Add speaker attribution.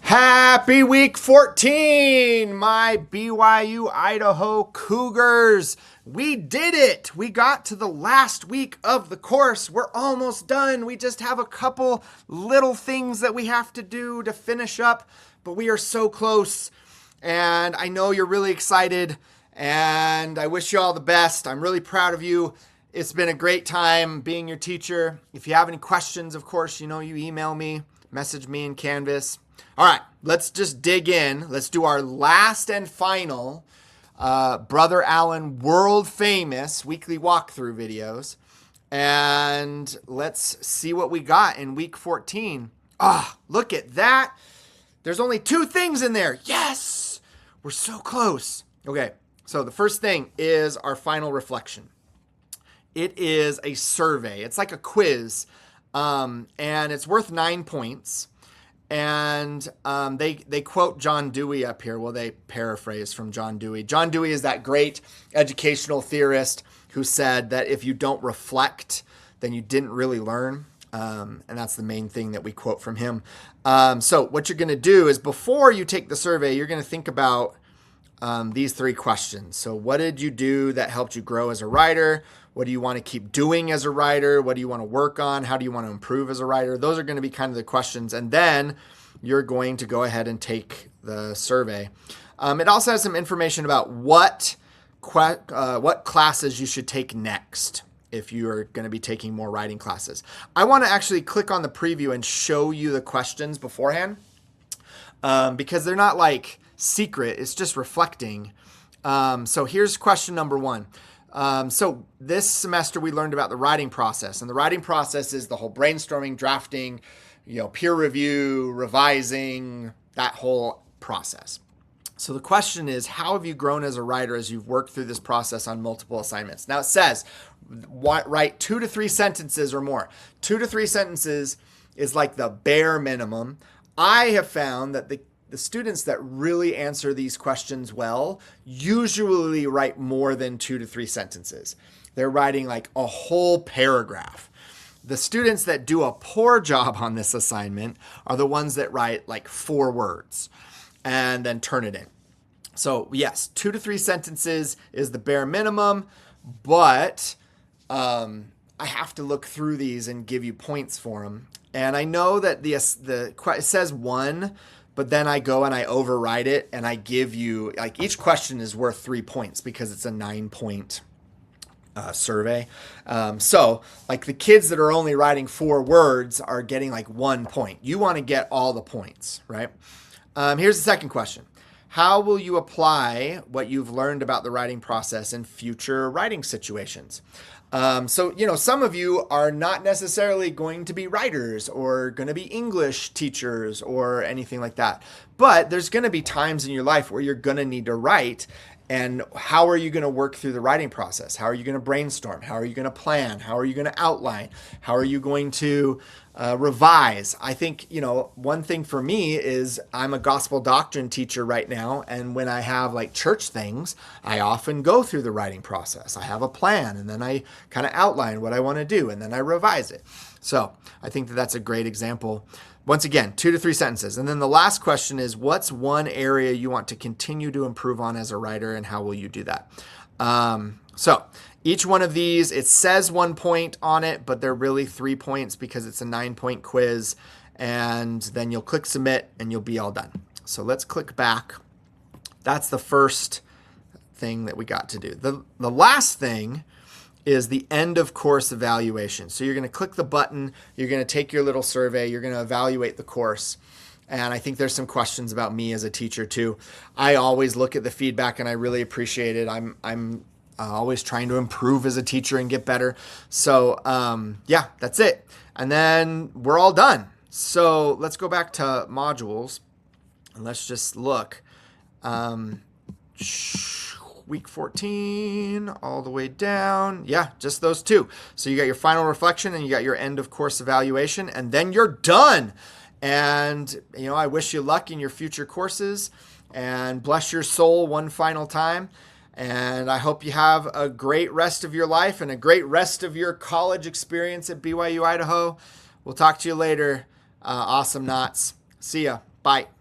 Speaker 1: Happy week 14, my BYU Idaho Cougars. We did it. We got to the last week of the course. We're almost done. We just have a couple little things that we have to do to finish up, but we are so close. And I know you're really excited, and I wish you all the best. I'm really proud of you. It's been a great time being your teacher. If you have any questions, of course, you email me, message me in Canvas. All right, let's just dig in. Let's do our last and final Brother Allen world famous weekly walkthrough videos. And let's see what we got in week 14. Look at that. There's only 2 things in there. Yes, we're so close. Okay, so the first thing is our final reflection. It is a survey. It's like a quiz, and it's worth 9 points. And they quote John Dewey up here. Well, they paraphrase from John Dewey. John Dewey is that great educational theorist who said that if you don't reflect, then you didn't really learn. And that's the main thing that we quote from him. So what you're going to do is before you take the survey, you're going to think about these 3 questions. So what did you do that helped you grow as a writer? What do you want to keep doing as a writer? What do you want to work on? How do you want to improve as a writer? Those are going to be kind of the questions. And then you're going to go ahead and take the survey. It also has some information about what classes you should take next if you are going to be taking more writing classes. I want to actually click on the preview and show you the questions beforehand because they're not like secret. It's just reflecting. So here's question number 1. So this semester we learned about the writing process, and the writing process is the whole brainstorming, drafting, peer review, revising, that whole process. So the question is, how have you grown as a writer as you've worked through this process on multiple assignments? Now it says, write 2 to 3 sentences or more. 2 to 3 sentences is like the bare minimum. I have found that the students that really answer these questions well usually write more than 2 to 3 sentences. They're writing like a whole paragraph. The students that do a poor job on this assignment are the ones that write like 4 words and then turn it in. So yes, 2 to 3 sentences is the bare minimum, but I have to look through these and give you points for them. And I know that it says 1, but then I go and I override it and I give you, like, each question is worth 3 points because it's a 9-point survey. So like the kids that are only writing 4 words are getting like 1 point. You want to get all the points, right? Here's the second question. How will you apply what you've learned about the writing process in future writing situations? So, some of you are not necessarily going to be writers or going to be English teachers or anything like that. But there's going to be times in your life where you're going to need to write. And how are you going to work through the writing process? How are you going to brainstorm? How are you going to plan? How are you going to outline? How are you going to revise? I think, one thing for me is I'm a gospel doctrine teacher right now. And when I have like church things, I often go through the writing process. I have a plan and then I kind of outline what I want to do and then I revise it. So I think that that's a great example. Once again, 2 to 3 sentences. And then the last question is, what's one area you want to continue to improve on as a writer, and how will you do that? So each one of these, it says 1 point on it, but they're really 3 points because it's a 9-point quiz. And then you'll click submit and you'll be all done. So let's click back. That's the first thing that we got to do. The last thing is the end of course evaluation. So you're going to click the button, you're going to take your little survey, you're going to evaluate the course. And I think there's some questions about me as a teacher too. I always look at the feedback and I really appreciate it. I'm always trying to improve as a teacher and get better. So yeah, that's it. And then we're all done. So let's go back to modules and let's just look. Week 14 all the way down. Yeah, just those 2. So you got your final reflection and you got your end of course evaluation, and then you're done. And, I wish you luck in your future courses and bless your soul one final time. And I hope you have a great rest of your life and a great rest of your college experience at BYU Idaho. We'll talk to you later. Awesome knots. See ya. Bye.